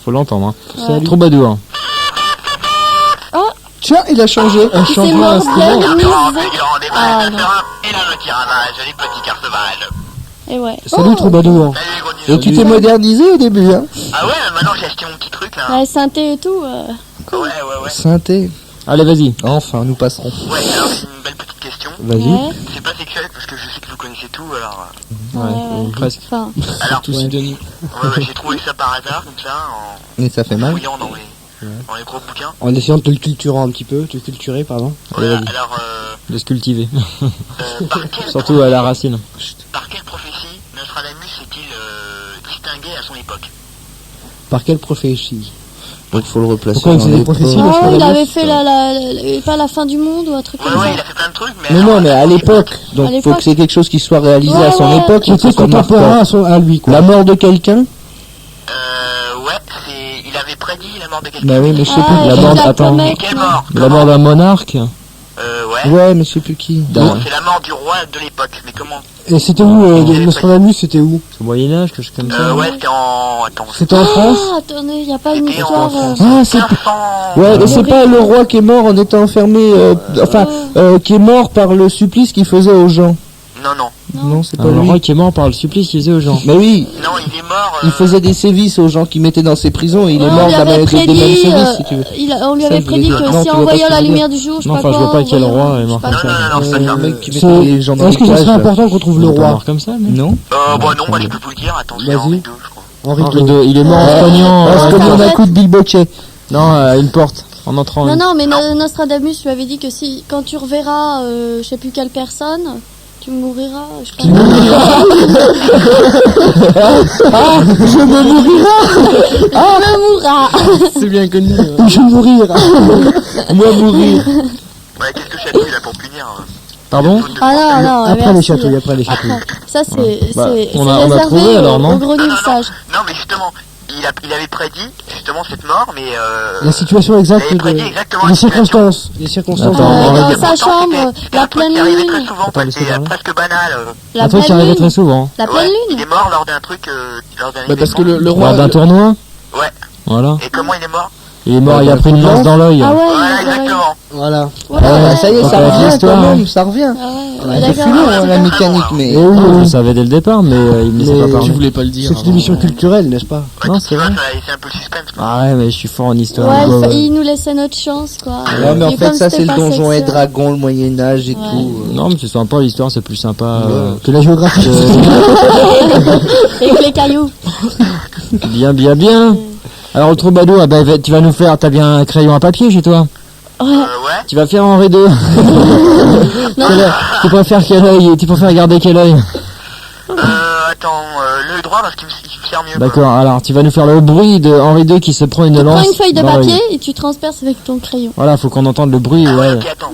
Faut l'entendre. Ouais. Troubadour. Oh, Tiens, il a changé. il s'est mordialisé. Ah non. Et là, le caravage, les petits cars sauvages. Et ouais. Salut Troubadour. Salut les gros nuls. Et tu t'es modernisé au début, hein? Ah ouais, maintenant j'ai acheté mon petit truc là. Ouais, synthé et tout. Ouais. Synthé. Allez, vas-y. Enfin, nous passerons. Ouais, alors j'ai une belle petite question. Vas-y. Ouais. C'est pas sexuel parce que je sais que vous connaissez tout, alors... Ouais. Presque. Enfin, Alors, Tout synonyme. j'ai trouvé ça par hasard, comme ça, Et ça fait en mal. fouillant dans les gros bouquins. En essayant de te le culturer un petit peu, te culturer, pardon. Voilà, alors, De se cultiver. par Surtout à la racine. quelle prophétie Nostradamus s'est-il distingué à son époque? Par quelle prophétie? Donc faut le replacer. Pourquoi il faisait dans des les prophéties, plans. le oh, il Nostradamus, avait fait pas la fin du monde ou un truc comme ça. Ouais, il a fait plein de trucs, mais... Mais alors, non, mais à l'époque. Donc À faut l'époque. que c'est quelque chose qui soit réalisé Ouais, à son ouais. époque. Qui était Ça marque contemporain pas. à lui, quoi. La mort de quelqu'un? il avait prédit la mort de quelqu'un. Bah oui, mais je sais Ah, plus. La avec mort- la attends. comète, Quelle là. mort La mort d'un monarque. Ouais. Ouais, mais je sais plus qui. Non, c'est la mort du roi de l'époque, mais comment? Et c'était où, Nostradamus, c'était où? C'est au Moyen-Âge, quelque chose comme ça. Ouais, c'était en... Attends, C'était en France? Ah, attendez, il n'y a pas une C'était histoire. Ah, c'est 1500... Ouais, et c'est pas le roi qui est mort en étant enfermé, qui est mort par le supplice qu'il faisait aux gens. Non. Non, c'est Un pas lui. roi qui est mort par le supplice qu'il faisait aux gens. Mais oui, Non, il est mort... il faisait des sévices aux gens qui mettaient dans ses prisons et il est Ouais, mort on lui de la avait maladie des mêmes prédit, sévices, si tu veux. on lui Ça, avait je voulais prédit dire. que Non, si tu en vois pas voyant ce la que je veux lumière du jour, je sais Non, pas enfin, je quoi, vois pas quel en voyant- roi est je sais mort pas comme quoi. ça. Non, c'est pas Le ça. mec qui C'est- mettait les gens dans Est-ce que les ça serait cages, là. important qu'on trouve le Il est pas roi? mort comme ça, mais... Non. Non, je peux vous le dire, attends, c'est Vas-y. Henri II, je crois. Henri Henri II. II, il est mort en se cognant. Parce que en on a fait- un coup de Bill Bochet. Non, à une porte. En entrant. Non, mais Nostradamus lui avait dit que si, quand tu reverras, je sais plus quelle personne, tu mouriras, je sais pas. Je me mourrai. Me mourra. C'est bien connu. Je mourir. Moi mourir. Ouais, qu'est-ce que chatouille là pour punir Pardon? Ah non, Après les merci. chatouilles, après les chatouilles. Ça, c'est Bah, c'est on a réservé trouvé, alors, non au gros nul sage. Non, mais justement, il avait prédit justement cette mort, mais La situation il exacte avait prédit de... exactement Les la situation. circonstances. Les circonstances. Attends, de- Henri Dans sa chambre, C'était la un truc pleine qui arrivait lune. très souvent, Attends, quoi, laissez c'était parler. presque banal. La Un truc qui pleine arrivait lune. très souvent. La Ouais, pleine il lune. est mort lors d'un truc, lors d'un Bah parce que événement. le Lors roi. d'un tournoi. Ouais, Voilà. et comment il est mort? Il est mort, il a Bah, pris une lance dans l'œil. Ah ouais, Voilà, ouais, exactement. Voilà. ouais. Ah, ça y est, Quand ça on a dit revient l'histoire, quand hein. même, ça revient. Ah ouais, C'est d'accord. fini, hein, la mécanique, mais. Et oui, Je oui. le savais dès le départ, mais il me laissait pas parler. voulais pas le dire. C'est une émission culturelle, n'est-ce pas? Non, Tu c'est vois, vrai. ça a laissé un peu le suspense, quoi. Ah ouais, mais je suis fort en histoire. Ouais, il nous laissait notre chance, quoi. Ouais, mais en Et fait, comme ça, c'est c'était le pas donjon et sexuel. dragon, le Moyen-Âge et Ouais. tout. Non, mais c'est sympa, l'histoire, c'est plus sympa. Que la géographie. Et que les cailloux. Bien. Alors, le troubadour, ah bah, tu vas nous faire, t'as bien un crayon à papier chez toi? Ouais. Ouais. Tu vas faire Henri II. Non, Tu préfères quel œil? Tu préfères garder quel œil? Attends, l'œil droit parce qu'il me sert mieux. D'accord, alors tu vas nous faire le bruit de Henri II qui se prend une lance. prends une feuille de dans l'œil. papier et tu transperces avec ton crayon. Voilà, faut qu'on entende le bruit, Ah ouais, ouais. ok, attends,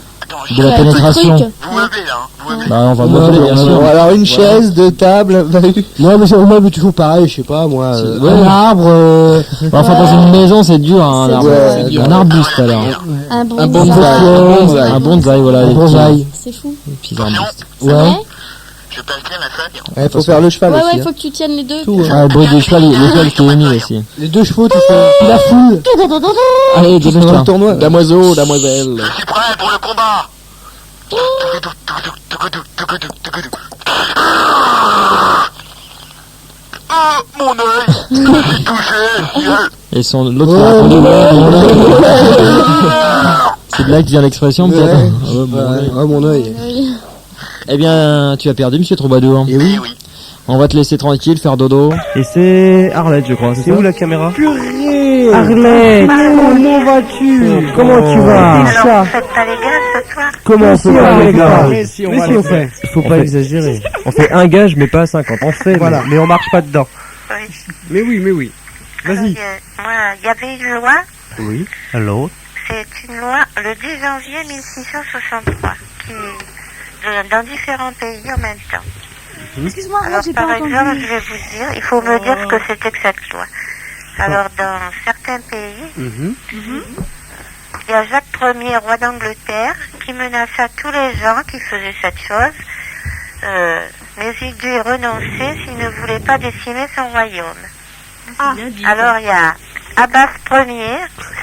De la Ouais, petit pénétration. truc. Vous meublez là, hein, vous meublez. Bah, on va Ouais, meubler, bien ouais, sûr. Bon, alors une chaise, deux tables, bah oui. Non, mais c'est au meuble toujours pareil, je sais pas, moi. C'est- Un ouais. arbre, Bah, enfin, dans une maison, c'est dur, hein, un C'est arbre. ouais, C'est un arbuste, alors. Un Un bonsaï. bonsaï. Un bonsaï, voilà. un les bonsaï. C'est fou. petits arbustes. Ouais. Je passe bien la feuille. Ouais, faut faire le cheval Ouais, aussi. il hein. faut que tu tiennes les deux. Tout, hein. Ah, le bruit du cheval, le cheval qui est ému aussi. Les deux chevaux, tu fais la foule. Allez, Dans le dépêche-toi. tournoi. Damoiseau, damoiselle. Je suis prêt pour le combat. Mon œil, je suis touché. Et son, l'autre qui a répondu, c'est de là que vient l'expression, peut-être. Ouais. Ah, ouais, bon, ouais. Ah, mon œil. Oui. Eh bien, tu as perdu, monsieur Troubadour. Et Eh oui. oui. On va te laisser tranquille, faire dodo. Et c'est Arlette, je crois. C'est où la caméra? Purée. Arlette, comment vas-tu? Comment tu vas? Alors, vous faites pas les gars ce soir? Comment on fait pas les gars? Mais si, on fait. Il faut pas exagérer. On fait un gage, mais pas 50. On fait, Voilà. mais on marche pas dedans. Oui. Mais oui. Alors, Vas-y. moi, il y avait une loi, Oui. Alors? c'est une loi le 10 janvier 1663, qui dans différents pays en même temps. Excuse-moi, moi Alors, j'ai par pas exemple, entendu. je vais vous dire, il faut me dire ce que c'était que cette loi. Alors, dans certains pays, il y a Jacques Ier, roi d'Angleterre, qui menaça tous les gens qui faisaient cette chose, mais il dut y renoncer s'il ne voulait pas décimer son royaume. C'est bien dit. Alors, il y a Abbas Ier,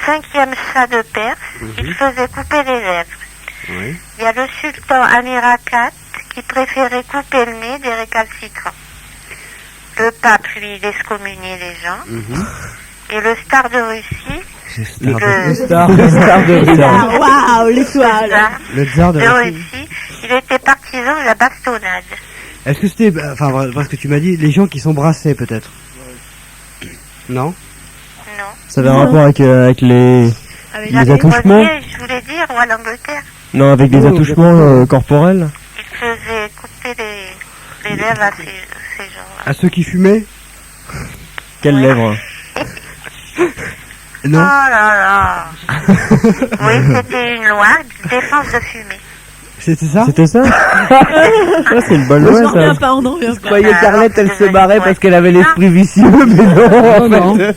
5e Shah de Perse, il faisait couper les lèvres. Oui. Il y a le sultan Amir IV qui préférait couper le nez des récalcitrants. Le pape, lui, il excommuniait les gens. Et le tsar de Russie, Le star de Russie. Waouh, l'étoile. Le tsar de de Russie. Russie, il était partisan de la bastonnade. Est-ce que c'était, enfin, parce que tu m'as dit, les gens qui sont brassés peut-être? Non? Non. Ça avait un rapport avec les J'avais attouchements? Ier, je voulais dire, roi d'Angleterre, Non, avec les attouchements corporels. il faisait couper les lèvres à ces gens-là. À ceux qui fumaient? Quelles lèvres? Non? Oh là là. Oui, c'était une loi de défense de fumée. C'était ça? C'était ça? Ouais, c'est une bonne On loi, n'en revient ça. pas, on n'en revient Je pas. croyais qu'Arlette, elle se barrait Ouais. parce qu'elle avait l'esprit vicieux, mais non, en fait.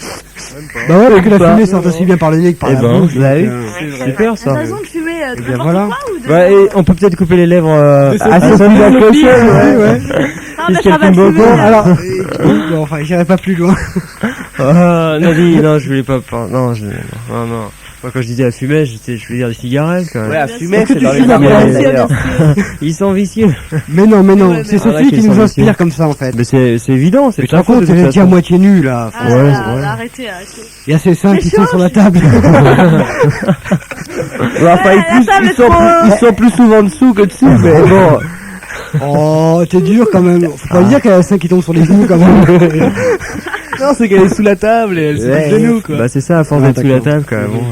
Bah ouais, parce que la Pas. fumée sort aussi bien par le nez que par Eh la ben, bouche. bah oui. donc, Oui, c'est Super, vrai. ça. T'as raison de fumer bien, n'importe voilà. quoi ou de... Ouais, et on peut peut-être couper les lèvres à Sophie Sophie Le Bacochet, Pire, ouais. ouais. Ah, Qu'est-ce mais qu'elle ça va fume fumer. beaucoup? Alors, bon, enfin, j'irai pas plus loin. Ah, non, je voulais pas, non, non. Moi, quand je disais à fumer, je voulais dire des cigarettes, quand même. à fumer, c'est dans les Bien cigarettes, sûr, d'ailleurs. bien sûr. Ils sont vicieux. Mais non, Ouais, c'est mais- Voilà Sophie qu'ils qui nous sont inspire vicieux. comme ça en fait. Mais c'est évident, c'est Mais tu te ta rends faute compte, de elle toute était à façon. moitié nue là. Ah, Ouais, là, ouais. là, arrêtez, arrêtez. Il y a ces seins qui C'est sont chaud, sur la table. Ouais, enfin, la table est trop- ils sont plus souvent dessous que dessus, mais bon. Oh, t'es dur quand même. Faut pas dire qu'elle a les seins qui tombent sur les genoux quand même. Non, c'est qu'elle est sous la table et elle se met de genoux, quoi. Bah, c'est ça, à force Ah, d'être sous la d'accord. table, quoi. Bon.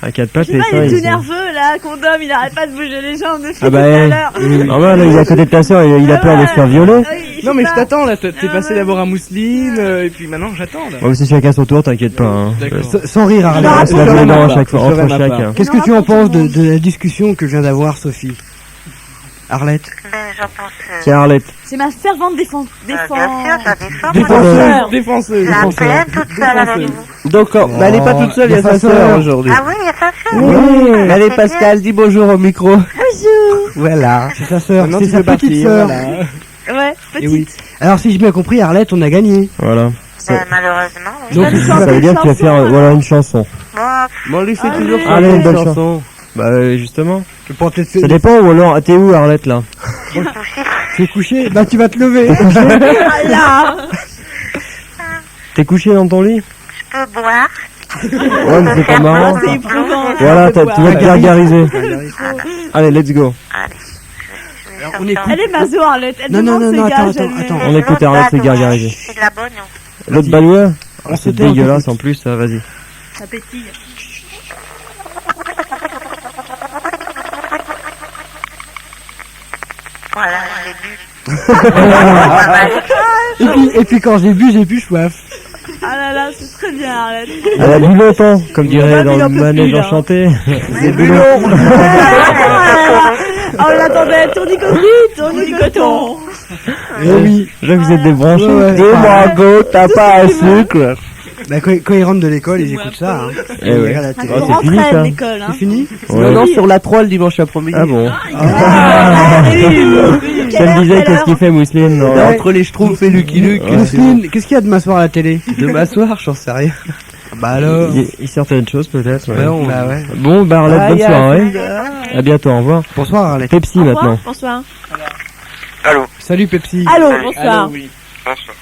À quatre pattes, Je sais les pas, il seins, est tout ils sont... nerveux là, Condom, il arrête pas de bouger les jambes depuis Ah tout bah, à l'heure. normal, là, il est à côté de ta soeur, il a peur de se faire violer. Non mais je t'attends là, t'es Ah, passé ouais. d'abord à Mousseline, et puis maintenant j'attends là. Bon, mais c'est chacun son tour, t'inquiète pas, hein. D'accord. Sans rire, On Arlette. se lave les dents à chaque fois, Je ferai entre ma chacun. part. Qu'est-ce que tu en penses de la discussion que je viens d'avoir, Sophie? Arlette? Ben, j'en pense. Tiens, Arlette. C'est ma fervente défense. Bien sûr, je la défends. Défenseur. Défenseuse. La plaine toute seule avec vous. D'accord, bah, elle est pas toute seule, il y a sa sœur aujourd'hui. Ah oui, il y a sa sœur. Oui, Ah, allez c'est Pascal, dis bonjour au micro. Bonjour. Voilà. C'est sa sœur, Maintenant c'est tu sa peux petite partir. sœur. Voilà. Ouais, petite. Et oui. Alors si j'ai bien compris, Arlette, on a gagné. Voilà. Ben, malheureusement, oui. Donc, Ça veut dire que tu vas faire, voilà, une chanson. Bon, Bon, on lui fait toujours Allez, une bonne chanson. chanson. Bah, justement. Tu pourras peut-être Ça dépend, ou alors, t'es où, Arlette, là? j'ai couché. T'es couché? Bah tu vas te lever. Ah là. T'es couché dans ton lit? Je peux boire. Ouais, mais c'est pas marrant. C'est éprouvant. Voilà, tu vas te gargariser. Allez, let's go. Allez. Alors, on écoute. Elle est maso, Arlette. Elle Non, demande non, ses non, gages. attends, elle-même. attends. On écoute Arlette se gargariser. C'est de la bonne, non? L'autre baloueur? On C'est se tait, on dégueulasse t'écoute. en plus, ça, vas-y. Ça pétille. Voilà, j'ai bu. Et puis quand j'ai bu, j'ai plus soif. Ah là là, c'est très bien, Arlette. Elle a bu longtemps, comme dirait dans il le en peut manège plus, là. enchanté. C'est bu Oh, on l'attendait, tournicoton. Eh oui. Je vois que vous êtes débranchés. Ouais, ouais. Dis-moi, go, t'as pas un sucre. Bah quand ils rentrent de l'école, ils écoutent ça. Hein. Eh Ils ouais. regardent la télé. Oh, On c'est fini, rentrait ça. de l'école, hein. C'est fini? Ouais. sur la 3 le dimanche après-midi. Ah bon? Ah, Ça me disait qu'est-ce qu'il fait, Mousseline? non? Ouais. Entre les schtroumpfs et Lucky Luke. Mousseline, qu'est-ce qu'il y a de m'asseoir à la télé? De m'asseoir, j'en sais rien. Bah alors. Il certaines choses, peut-être. ouais. Bah non, bah ouais. Bon, bah, Arlette, bonne soirée. À bientôt, au revoir. Bonsoir Arlette. Pepsi, Au revoir, maintenant. bonsoir. Allô. Salut Pepsi. Allô, Salut. bonsoir. Oui. Bonsoir.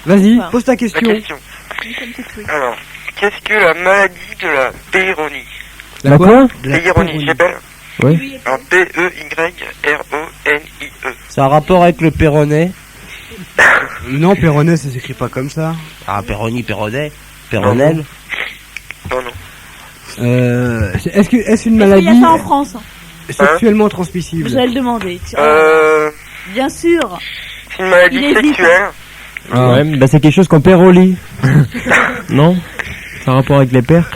Vas-y, Bonsoir. pose ta La question. question. Alors, qu'est-ce que la maladie de la péironie? La quoi? De la Péironie, j'appelle. Oui. Alors, P-E-Y-R-O-N-I-E. C'est un rapport avec le Perronnet. Non, Perronnet, ça s'écrit pas comme ça. Ah, Perronnet. Perronnel. Non, non. Est-ce une Est-ce qu'il y maladie a ça en France? sexuellement transmissible? Je vais le demander. Bien sûr. C'est une maladie Il hésite. sexuelle. Ah ouais, bah c'est quelque chose qu'on perd au lit. Non? C'est un rapport avec les pères?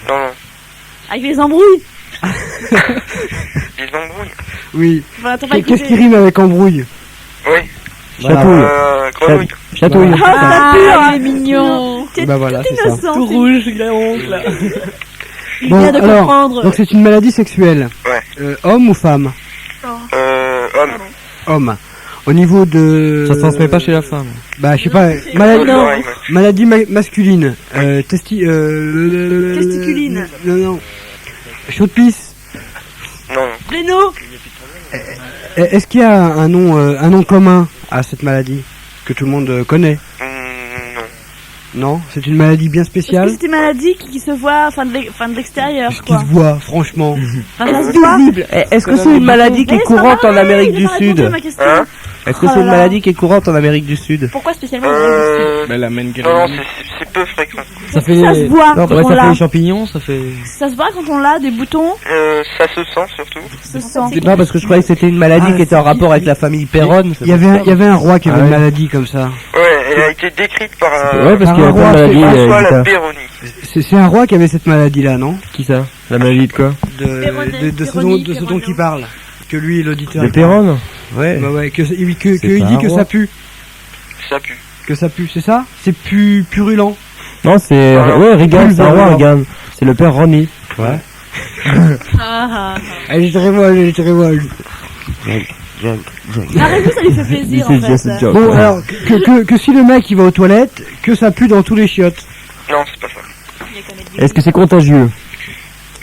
Non, non. Avec les embrouilles. Les embrouilles. Oui. Voilà, t'as pas Qu'est-ce qui écouté. rime avec embrouille? Oui. Chatouille. Grenouille. Chatouille. Ah, il est mignon. T'es Bah voilà, c'est ça. innocent. Tout rouge, il a honte là. Il Bon, vient de alors, comprendre. donc c'est une maladie sexuelle. Ouais. Homme ou femme? Homme. Homme. Au niveau de... Ça se transmet pas chez la femme. Bah, je sais pas, maladie masculine. Testiculine. Non. Chaud de pisse. Non. Pléno. Est-ce qu'il y a un nom commun à cette maladie que tout le monde connaît? Non, c'est une maladie bien spéciale. C'est une maladie qui se voit, enfin de l'extérieur, Qui quoi. se voit, franchement. Enfin, ça se voit. Est-ce que c'est une maladie qui est courante en Amérique du Sud? Hein? Est-ce que c'est une maladie qui est courante en Amérique du Sud? Pourquoi spécialement en Amérique du Sud? Mais la Non, c'est peu fréquent. Ça fait Ça se voit Non, quand ouais, on ça fait l'a. les champignons, ça fait. Ça se voit quand on l'a, des boutons. Ça se sent surtout. Ça se sent. Non, parce que je croyais que c'était une maladie qui était en rapport avec la famille Perron. Il y avait un roi qui avait une maladie comme ça. Ouais, elle a été décrite par Ouais, parce qu'il y a plein de maladies. François la Guitare. Péronie. C'est un roi qui avait cette maladie-là, non? Qui ça? La maladie de quoi? De ce dont il parle. Que lui, l'auditeur. De Perron? Ouais. Bah ouais, qu'il C'est dit pas que un ça roi. pue. Ça pue. Que ça pue, c'est ça? C'est purulent. Non, c'est. Ouais, Reagan, c'est un roi, Reagan. C'est le père Ronnie. Ouais. Elle est très molle, Arrête, ça lui fait plaisir, en fait. Bon, alors, que si le mec il va aux toilettes, que ça pue dans tous les chiottes. Non, c'est pas ça. Est-ce que c'est contagieux?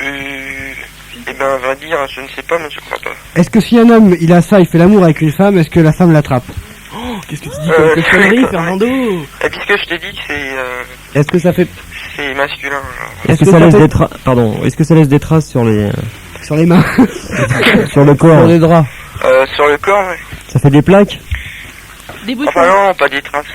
Eh ben, à vrai dire, je ne sais pas, mais je crois pas. Est-ce que si un homme il a ça, il fait l'amour avec une femme, est-ce que la femme l'attrape? Qu'est-ce que tu dis comme connerie, Fernando? Et puisque je t'ai dit que Est-ce que ça fait... c'est masculin, genre. Est-ce que ça laisse des traces? Pardon, est-ce que ça laisse des traces sur les. Sur les mains. Sur le corps? Sur les draps? Sur le corps, ouais. Ça fait des plaques? Des boutons. Enfin non, pas des traces.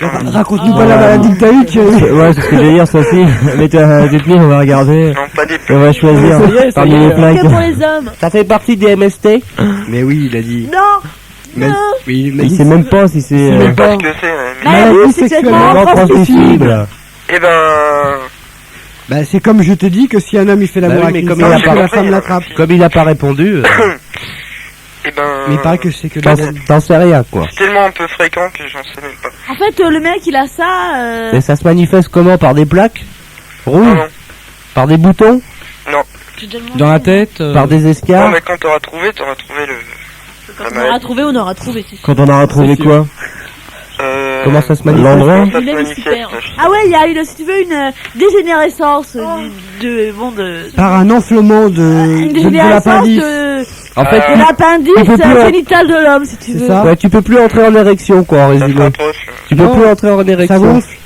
Raconte-nous pas la maladie que t'as eue, Ouais, c'est ce que je vais dire, ça aussi. Mais t'es détenu, on va regarder. Non, pas des On va choisir parmi les Que plaques. pour les hommes. Ça fait partie des MST? Mais oui, il a dit. Non. Oui, il m'a Il dit. sait même pas si c'est. Il sait même pas pas. ce que c'est, mais... Maladie sexuellement transmissible. Eh ben... Bah, c'est comme je te dis que si un homme il fait l'amour Bah oui, avec mais une comme femme, il a que pas la femme l'attrape. Comme il a pas répondu, Eh ben... Mais il paraît que c'est que t'en sais rien, quoi. C'est tellement un peu fréquent que j'en sais même pas. En fait, le mec, il a ça. Et ça se manifeste comment? Par des plaques rouges? Non, non. Par des boutons? Dans la tête? Par des Non, escarres? mais quand t'auras trouvé le... Quand on aura trouvé, on aura trouvé. c'est sûr. Quand on aura trouvé quoi? Comment ça se manifeste? L'endroit? Comment ça Il se est manifeste, super. ça, je sais Ah ouais, il y a une, si tu veux, une dégénérescence de par un enflement une de dégénérescence l'appendice. En fait, de l'appendice il peut plus- génital de l'homme, si tu C'est veux. ça. ouais, tu peux plus entrer en érection, quoi, en pas. Ça se résumé. rapproche. Tu peux Non. plus entrer en Ça érection. gonfle.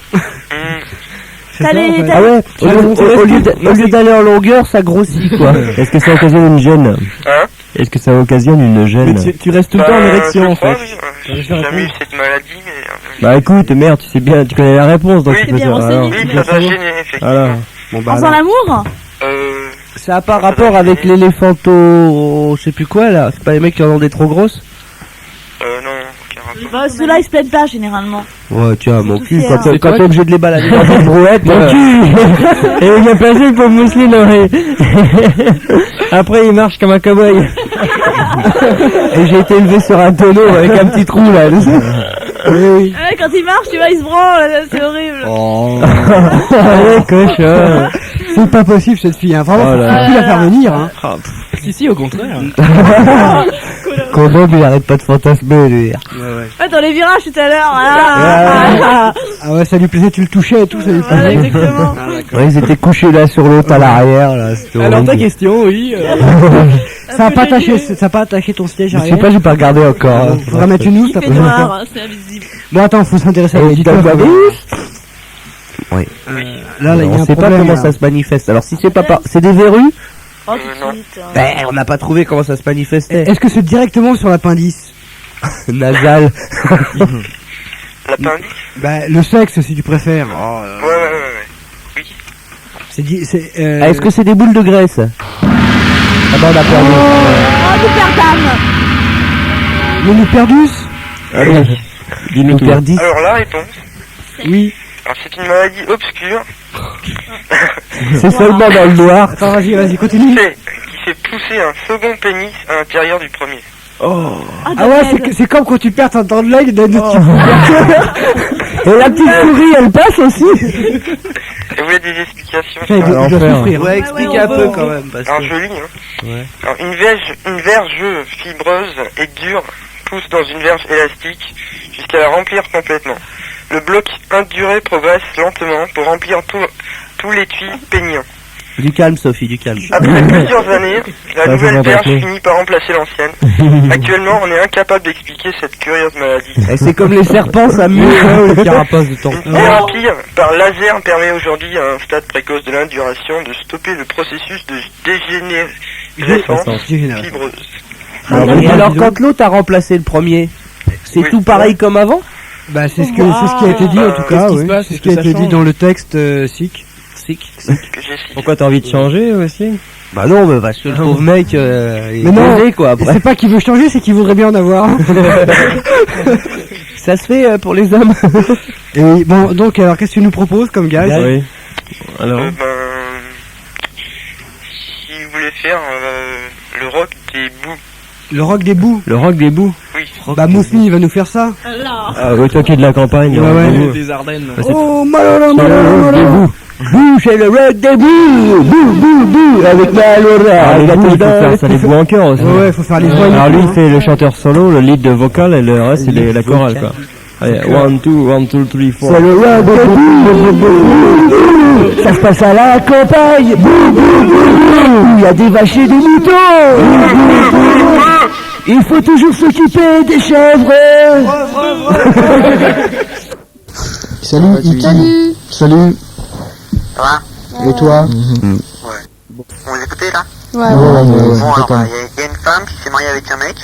C'est T'as ça, les- en fait. t'as- Ah ouais, au lieu d'aller en longueur, ça grossit, quoi. Est-ce que ça occasionne une gêne? Hein? Est-ce que ça occasionne une gêne? Tu restes tout le temps en érection, je en crois, fait. oui. J'ai jamais eu cette maladie, mais... Bah écoute, merde, tu sais bien, tu connais la réponse, donc Oui, tu c'est peux bien savoir. renseigné. Alors, Oui, ça va gêner, effectivement. voilà. Bon, En bah, faisant alors. l'amour Ça a pas rapport avec l'éléphanto... je sais plus quoi, là. C'est pas les mecs qui en ont des trop grosses? Non, aucun rapport. Bah, ceux-là, ils se plaignent pas, généralement. Ouais, tiens, mon tout cul, faire. quand t'es obligé de les balader dans une brouette, Mon cul. Et il y a passé pour mousseline l'oreille. Après il marche comme un cow-boy. et j'ai été élevé sur un tonneau avec un petit trou, là. Oui. Ouais, quand il marche, tu vois, il se branle, c'est horrible. Oh. Allez, cochon. C'est pas possible cette fille, hein. Vraiment, Oh faut là plus la faire venir, hein. Si, au contraire. Condom, il arrête pas de fantasmer, lui. Ouais, dans les virages tout à l'heure. Ah, Ah ouais, ça lui plaisait, tu le touchais et tout, ça lui Voilà, plaisait. exactement. Ouais, ils étaient couchés là sur l'autre à l'arrière, là. C'était Alors ta horrible. question, oui. Ça a pas attaché ton siège Je sais arrière. pas, j'ai pas regardé encore. hein. Faudra mettre une housse, Il t'as fait pas noir, c'est invisible. Bon, attends, faut s'intéresser à Et l'éditeur. t'as pas vu Oui. Là, il y a On un sait pas problème. comment là. ça se manifeste. Alors si c'est pas par... c'est des verrues, Oh, tout non. de suite. hein. ben on n'a pas trouvé comment ça se manifestait. Est-ce que c'est directement sur l'appendice? Nasal. L'appendice? Bah, le sexe, si tu préfères. Ouais. C'est Ah, est-ce que c'est des boules de graisse? Ah bah on a perdu. Oh, du perdam. le Luperdus? Allez, dis-nous tout. Perdis. Alors, la réponse... Oui. Alors, c'est une maladie obscure C'est seulement dans le noir. Attends, vas-y, continue. qui fait pousser un second pénis à l'intérieur du premier. Ah ouais, c'est comme quand tu perds ton dent de l'œil d'un autre Et la petite souris, elle passe aussi. Et vous voulez des explications? Il doit souffrir. Ouais, explique ouais, un on peu peut. quand même. Parce Alors, que... je lis, hein. Ouais. Alors, une verge fibreuse et dure pousse dans une verge élastique jusqu'à la remplir complètement. Le bloc induré progresse lentement pour remplir tout l'étui peignant. Du calme, Sophie, du calme. Après plusieurs années, la Ça, nouvelle ça va verge passer. finit par remplacer l'ancienne. Actuellement, on est incapable d'expliquer cette curieuse maladie. Et c'est comme les serpents, ça mue. ou les carapaces de temps. Une thérapie par laser permet aujourd'hui à un stade précoce de l'induration de stopper le processus de dégénérescence fibreuse. Et alors, quand l'autre a remplacé le premier, c'est Oui. tout pareil comme avant? Bah c'est ce qui a été dit en tout cas, Qu'est-ce qui oui. se passe? C'est ce Est-ce qui a que été ça dit change dans le texte SIC. Que j'ai cité. Pourquoi t'as envie de changer aussi? Bah non, mais parce que le pauvre mec, il est Mais non, baisé, quoi, après. C'est pas qu'il veut changer, c'est qu'il voudrait bien en avoir. Ça se fait pour les hommes. Et oui, bon, donc alors qu'est-ce que tu nous proposes comme gars Oui. Alors Si vous voulez faire le rock des bouts. Le rock des bouts. Le rock des bouts. Oui. Bah Mousni il va nous faire ça. Ah oui, toi qui es de la campagne. le Ouais, rock ouais. des bouts. Des Ardennes. Bah, c'est- Oh malala, c'est le malala, rock des malala. bouts. Bouh, c'est le rock des bouts. Bouh, bouh, bouh. Avec ma Laura. Ah, les bouts, il faut faire ça, les bouts en chœur aussi. Ouais, faut faire les voix. Alors lui, il fait le chanteur solo, le lead de vocal, et le reste, c'est la chorale, quoi. Allez, 1, 2, 1, 2, 3, 4. C'est le rock des bouts. Ça se passe à la campagne. Bouh, bouh, bouh, bouh. Il y a des vaches et des moutons. Bouh, bouh, bouh. Il faut toujours s'occuper des chèvres. Salut, Salut. Salut. Ça va? Et toi? Ouais. Vous écoutez là? Ouais, Ouais, ouais. ouais, Bon, alors, d'accord. il y a une femme qui s'est mariée avec un mec.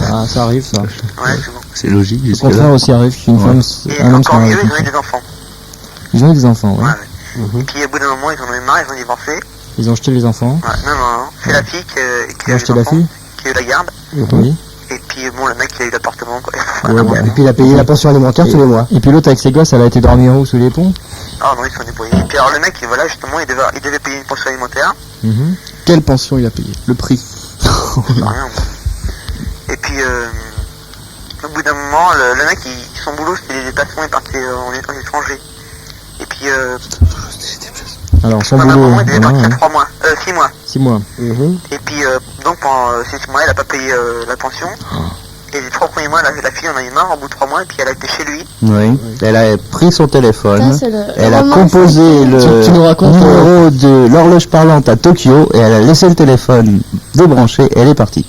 Ah, ça arrive, ça. Ouais, c'est bon. C'est logique. Au contraire aussi arrive qu'une femme, Et un homme se encore marie mieux, avec ils ont une eu femme. des enfants. Ils ont eu des enfants, ouais. Ouais. Et puis au bout d'un moment, ils en ont eu marre, ils ont divorcé. Ouais. Ils ont jeté les enfants. Non, c'est la fille qui Ils a ont eu jeté les la enfants, fille. qui a eu la garde. Oui. Et puis bon, le mec qui a eu l'appartement, quoi. Ouais, bah, et puis il a payé la pension alimentaire tous les mois. Et puis l'autre avec ses gosses, elle a été dormir où? Sous les ponts? Ah non, ils sont débrouillés. Et puis alors le mec, voilà, justement, il devait payer une pension alimentaire. Quelle pension il a payé? Le prix. Rien, moi. Et puis au bout d'un moment, le mec, son boulot, c'était les déplacements, il partait en étranger. Et puis Alors, son pendant un boulot, moment, il devait partir voilà, 3 mois, 6 mois. 6 mois. Et puis donc pendant ces 6 mois, elle a pas payé la pension. Et les 3 premiers mois, la fille en a eu marre au bout de 3 mois, et puis elle a été chez lui. Oui. Elle a pris son téléphone. Ça, c'est le Elle a roman composé le Tu nous racontes, numéro de l'horloge parlante à Tokyo et elle a laissé le téléphone débranché et elle est partie.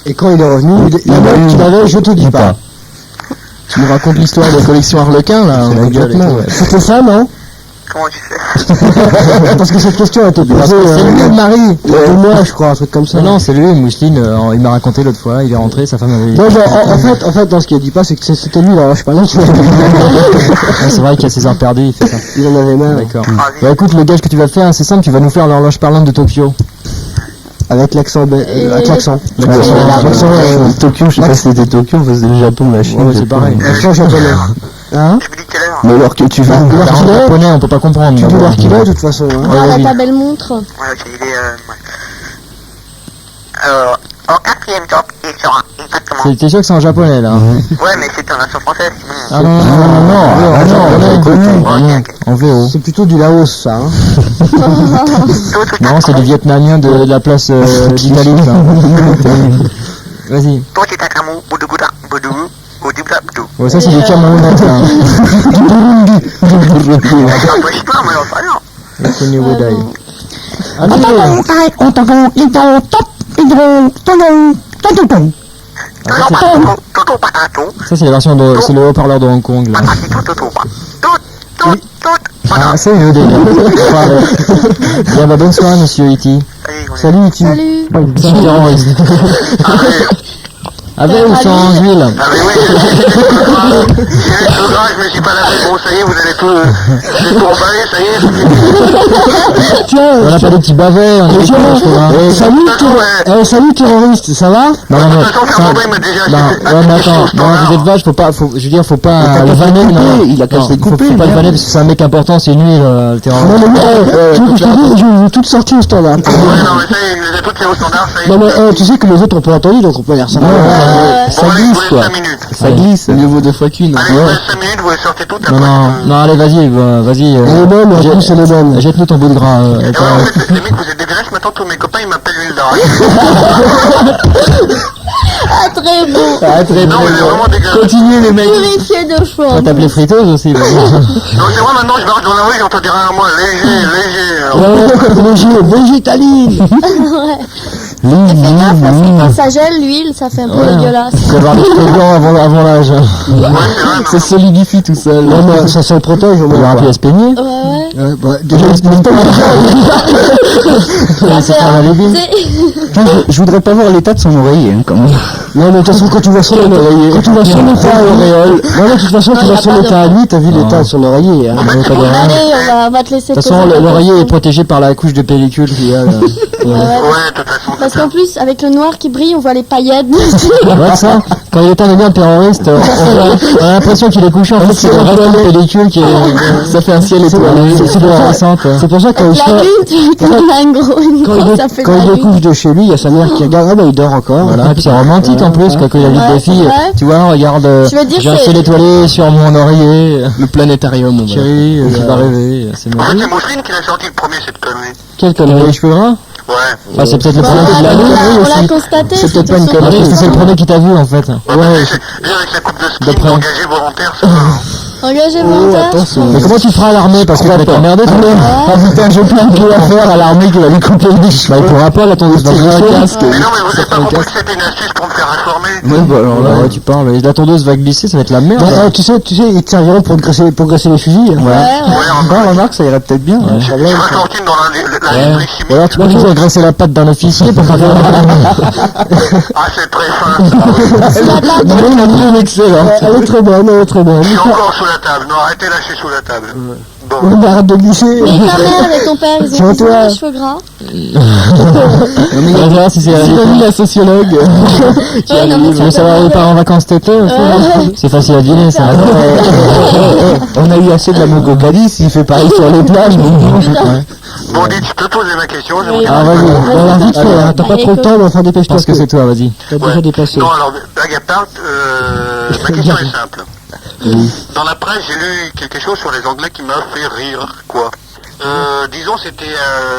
Et quand il est revenu, la note qu'il avait, je te dis pas. Tu nous racontes l'histoire des collections Harlequin, là, exactement. C'était ça, non? Comment tu sais? Parce que cette question a été posée. C'est lui, le mari. Moi, je crois, un truc comme ça. Non, c'est lui, Mousseline. Il m'a raconté l'autre fois. Il est rentré, sa femme avait. Non, en fait, dans ce qu'il dit pas, c'est que c'était lui, là. Je sais pas, non. C'est vrai qu'il y a ses heures perdues, il fait ça. Il en avait marre. D'accord. Bah écoute, le gage que tu vas faire, c'est simple. Tu vas nous faire l'horloge parlante de Tokyo. Avec l'accent, avec l'accent. Tokyo, je sais pas si c'était Tokyo, c'est le Japon, la Chine. Ouais, c'est pareil. L'accent japonais. Hein? Je vous dis quelle heure? Mais alors que tu vas. L'heure qu'il est, japonais, on peut pas comprendre. Tu dis l'heure qu'il est, de toute façon. Ah, la ta belle montre. Ouais, ok, il est... ouais. Alors, en 4ème top, il sera exactement... T'es sûr que c'est en japonais, là? Ouais, mais c'est en version française, sinon... Ah non, en VO. C'est plutôt du Laos, ça, hein? Non, c'est du vietnamien de la place d'Italie, ça. Vas-y. Toi, tu t'accamou, boudougoudou, boudou, boudougoudou, boudou. Ouais, ça, c'est du Camerounais, ça. Empêche-toi, moi, j'en sais rien. C'est New Woodai. Toto patato, Ça, c'est la version de. C'est le haut-parleur de Hong Kong, là. patati toto, tout. Ah, c'est New Woodai. Bien, bah, bonne soirée, monsieur Iti. Salut, Iti. Salut. C'est un terroriste. Avec ou sans huile? Ah mais oui, j'ai le tout gras, je me suis pas lavé, bon ça y est, vous allez tout emballer, ça y est. Tiens, on a pas des petits bavets, on a des salut terroriste, ça va? Non, non, De toute façon, Fernando, il m'a déjà acheté... ouais, mais attends, non, vous êtes vache, je veux dire, faut pas le vanner, non. Il a qu'à se couper. Faut pas le vanner parce que c'est un mec important, c'est une huile, le terroriste. Non, mais tu veux que je te dise, je vais toutes sortir au standard. Ouais, non, mais ça y est, il les a toutes mis au standard, ça y est. Non, mais tu sais que les autres ont pas entendu, donc on peut dire ça. Ça glisse, quoi. Ça glisse, mieux vaut deux fois qu'une. Allez, vous reste 5 minutes, vous les sortez toutes, après... Non, allez, vas-y, vas-y. Les bonnes, en plus, c'est les bonnes. Jette-nous ton bout de gras. Et ouais, en fait, limite, vous êtes dégueulasse, maintenant tous mes copains, ils m'appellent l'huile d'arache. Attends, très bon. Ah, très Non, mais c'est vraiment dégueulasse. Continuez les mecs. Purifié de chaud. On va t'appeler friteuse aussi. Non, c'est vrai, maintenant, je marche dans la rue, j'entends derrière moi, léger. Léger, végétaline. Fais gaffe parce que quand ça gèle l'huile, ça fait un peu dégueulasse. Il faut avoir les cheveux blancs avant l'âge. Ouais, c'est vrai, Ça solidifie tout seul. Non, mais ça se protège. On va plus à se peigner. Ouais. Bah, déjà, il se peigne pas. C'est pas mal bien. Je voudrais pas voir l'état de son oreiller, quand même. Non, mais de toute façon, quand tu vois son oreiller, quand tu vois son état auréole. Non, mais de toute façon, tu vois son état à lui, t'as vu l'état de son oreiller. Allez, on va te laisser. De toute façon, l'oreiller est protégé par la couche de pellicule qu'il y a. Ouais, de toute façon. Parce qu'en plus, avec le noir qui brille, on voit les paillettes. Ouais, ça, quand il est arrivé un terroriste, on a l'impression qu'il est couché, en fait, c'est le reste de pellicule qui est, ça fait un ciel étoilé, c'est fluorescent. C'est pour ça que La lune, quand il a une grosse, ça fait quand il découvre de chez lui, il y a sa mère qui regarde, ah bah il dort encore. Voilà, et puis c'est romantique en plus, quand il invite des filles, tu vois, regarde, j'ai un ciel étoilé sur mon oreiller, le planétarium, chérie, tu vas rêver, c'est En fait, merveilleux. c'est Mousseline qui l'a sorti le premier, cette connerie. Quelle connerie, les cheveux gras? Ouais. Enfin, c'est peut-être le premier qui l'a vu. on l'a constaté. C'est peut-être pas une connerie, parce que c'est le premier qui t'a vu en fait. Ouais, Avec la coupe de ski, engagé volontaire, ça va. Engagé volontaire. Mais comment tu feras à l'armée? Parce que tu vas t'emmerder tout le monde. Ah putain, j'ai plein de choses à faire à l'armée qui va lui couper le biche. Bah il pourra pas, la tondeuse va glisser. Mais non, mais vous avez pas compris que c'était une astuce pour me faire informer. Ouais, bah alors là, tu parles. La tondeuse va glisser, ça va être la merde. Tu sais, ils te serviront pour graisser les fusils. Ouais, remarque, ça irait peut-être bien. Je vais sortir dans la chimie. Ou alors tu vas graisser la patte d'un officier pour faire Ah, c'est très fin. Non, excellent. Elle est très bonne, elle est très bonne. Je suis encore sous la table. Non, arrêtez de lâcher sous la table. Bon. On arrête de glisser. Mais ta mère et ton père, ils ont les cheveux gras. On verra si c'est la sociologue. Tu veux savoir où part en vacances cet été? C'est facile à deviner ça. On a eu assez de la mogogali s'il fait pareil sur les plages. Bon, dis, tu peux poser ma question. Ah, vas-y. Vite fait, t'as pas trop le temps, mais enfin dépêche-toi. Parce que c'est toi, vas-y. T'as déjà dépassé. Non, alors, blague à part, ma question est simple. Dans la presse, j'ai lu quelque chose sur les Anglais qui m'a fait rire, quoi. Disons, c'était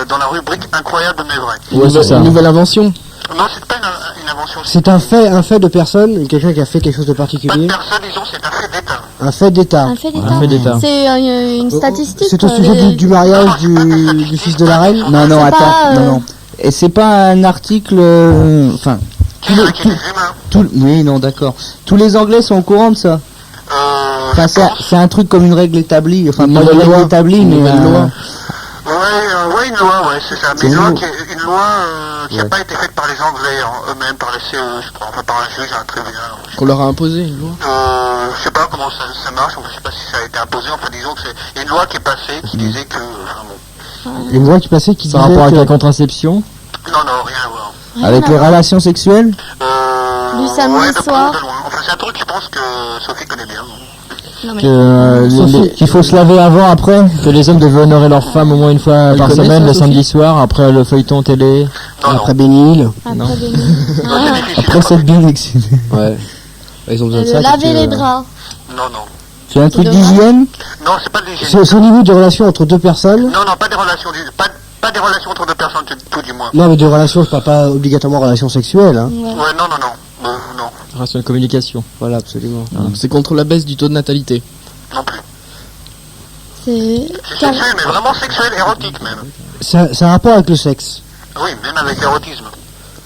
dans la rubrique Incroyable mais vrai. Ouais, c'est ça. Une nouvelle invention. Non, c'est pas une invention. C'est un fait de personne, quelqu'un qui a fait quelque chose de particulier. Pas de personne, disons, c'est un fait d'État. Un fait d'État. Un fait d'État. C'est une statistique. C'est au sujet du mariage du fils de la reine. Non, attends, non. Et c'est pas un article, enfin. Oui, non, d'accord. Tous les Anglais sont au courant de ça. Enfin, c'est un truc comme une règle établie, enfin pas une règle établie, mais une loi. Ouais, une loi, ouais, c'est ça. Mais une loi qui n'a pas été faite par les Anglais eux-mêmes, par les CE, je crois, enfin par un juge, un tribunal. Qu'on leur a imposé une loi. Je sais pas comment ça marche, enfin, je sais pas si ça a été imposé, enfin disons que c'est une loi qui est passée qui disait que, enfin bon. Une loi qui passait qui disait par rapport avec la contraception. Non, rien à voir. Avec les relations sexuelles. Du samedi soir. Enfin, c'est un truc, je pense que Sophie connaît bien. Qu'il faut se laver avant, après, que les hommes devaient honorer leurs femmes au moins une fois par semaine, le samedi soir, après le feuilleton télé, après Bénil, après cette bille excitée. Ouais. Ils ont besoin de ça. Laver les draps. Non. C'est un truc d'hygiène? Non, c'est pas de l'hygiène. C'est au niveau des relations entre deux personnes? Non, pas des relations, pas des relations entre deux personnes, tout du moins. Non, mais des relations, je parle pas obligatoirement relations sexuelles, hein. Ouais, non. Non. Relation de communication. Voilà, absolument. C'est contre la baisse du taux de natalité. Non plus. C'est sexuel, mais vraiment sexuel, érotique même. C'est un rapport avec le sexe. Oui, même avec l'érotisme.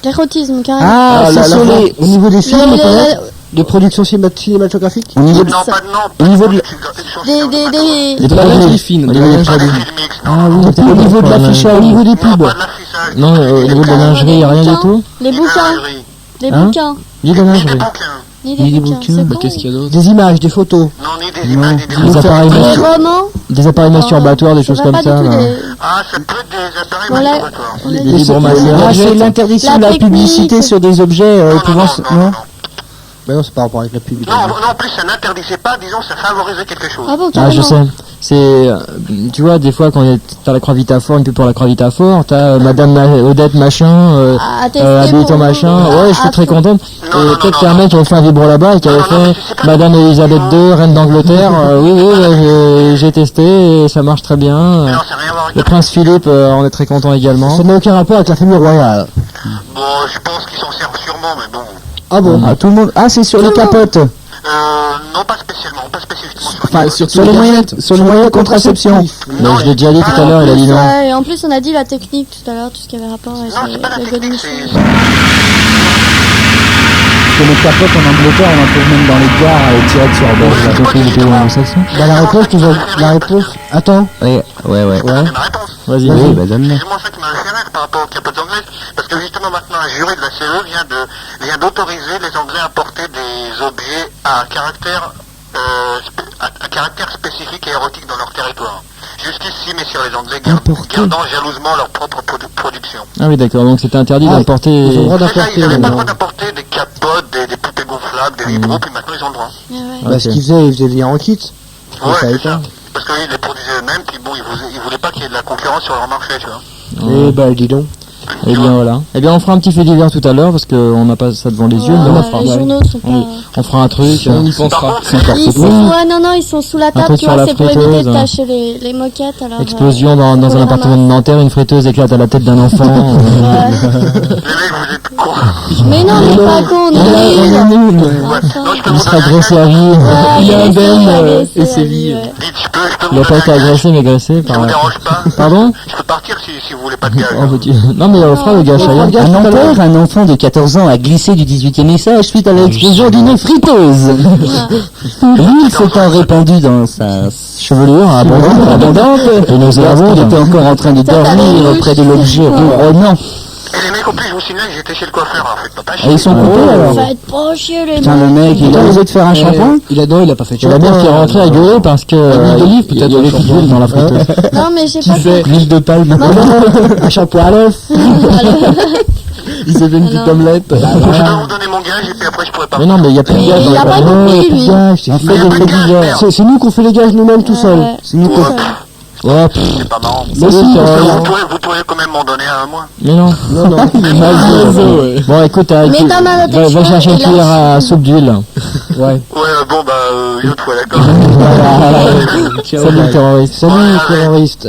L'érotisme, carrément. Ah, au niveau des films, de production cinématographique. Au niveau au niveau de des produits fines. Ah oui, au niveau de l'affichage, au niveau des pubs. Non, au niveau de la lingerie, rien du tout. Les bouquins. Les bouquins. Ni de la lingerie. Ni des bouquins. Qu'est-ce qu'il y a d'autre? Des images, des photos. Non, ni des images, des romans. Des appareils masturbatoires, des choses comme ça. Ah, ça peut être des appareils masturbatoires. C'est l'interdiction de la publicité sur des objets pouvant... Non. Ben non, c'est par rapport avec la pub. Non, en plus, ça n'interdisait pas, disons, ça favorisait quelque chose. Ah bon, je sais. C'est, tu vois, des fois, quand t'as la croix Vitafor, une pub pour la croix Vitafor, t'as Madame Odette machin, habitant machin. Ouais, je suis très contente. Et peut-être qu'il y a un mec qui avait fait un vibro là-bas et qui avait fait Madame Elisabeth II, reine d'Angleterre. Oui, j'ai testé et ça marche très bien. Le prince Philippe, on est très content également. Ça n'a aucun rapport avec la famille royale. Bon, je pense qu'ils s'en servent sûrement, mais bon. Ah bon? Ah, tout le monde. Ah, c'est sur les capotes. Non, pas spécialement, pas spécifiquement sur Enfin, sur les moyens de contraception. Mais je l'ai déjà dit tout à l'heure, il a dit non. Ouais, et en plus, on a dit la technique tout à l'heure, tout ce qui avait rapport avec les godemiches. Que les capotes en Angleterre, on en trouve même dans les gares direct sur bord. La contraception. Bah, la réponse, attends. Ouais. Vas-y, bah donne-le. C'est moi ça qui m'a fait rire par rapport aux capotes anglaises, parce que justement maintenant un jury de la CE vient d'autoriser les Anglais à porter des objets à caractère spécifique et érotique dans leur territoire. Jusqu'ici, messieurs les Anglais, gardant jalousement leur propre production. Ah oui, d'accord, donc c'était interdit d'importer. Ils n'avaient pas le droit d'importer des capotes, des poupées gonflables, des vibros, puis maintenant ils ont le droit. Bah, ce qu'ils faisaient, ils faisaient venir en kit. Ouais, c'est ça. Parce qu'ils les produisaient eux-mêmes, puis bon, ils voulaient pas qu'il y ait de la concurrence sur leur marché, tu vois. Eh bah, dis donc. Eh bien voilà. Eh bien on fera un petit fait divers tout à l'heure parce qu'on n'a pas ça devant les yeux. Mais on fera. Les journaux sont pas... On fera un truc. On y pensera. Ouais, non, ils sont sous la table, tu vois, c'est pour éviter de tâcher les moquettes. Alors, explosion dans un appartement de Nanterre, une friteuse éclate à la tête d'un enfant. Mais non, on n'est pas con, Il sera agressé à vie. Il a un ben et c'est vie. Il n'a pas été agressé mais agressé par... Pardon? Je peux partir si vous voulez pas de gage. Non mais on fera le gage. À Nanterre, un enfant de 14 ans a glissé du 18e étage suite à l'explosion d'une friteuse. L'huile s'étant répandue dans sa chevelure abondante et nos avons étaient encore en train de dormir près de l'objet ronronnant. Et les mecs, en plus, je vous signale que j'étais chez le coiffeur, en fait, pas chier. Ils sont coupés, alors. Faites pas chier, les mecs. Putain, le mec, il a osé de faire un shampoing. Il a pas fait de shampoing. Il a bien qu'il est rentré à gueuler parce que... L'huile d'olive, peut-être, il y avait plus d'huile dans la friteuse. Non, mais j'ai pas fait. L'huile de palme. Un shampoing à l'œuf. Il s'est fait une petite omelette. Je vais vous donner mon gage, et puis après, je pourrais pas. Mais non, mais il n'y a plus de gage. Il n'y a pas compris, lui. On fait des frais divers. C'est nous qu'on fait les gages nous-mêmes tout seuls. C'est nous qu'on... Ouais, c'est pas marrant. Mais si, vous pourriez quand même m'en donner un à moi. Mais non. Bon, écoute, va chercher une cuillère à soupe d'huile. Ouais. Bon, bah, une autre fois, d'accord. Salut, terroriste. Salut, terroriste.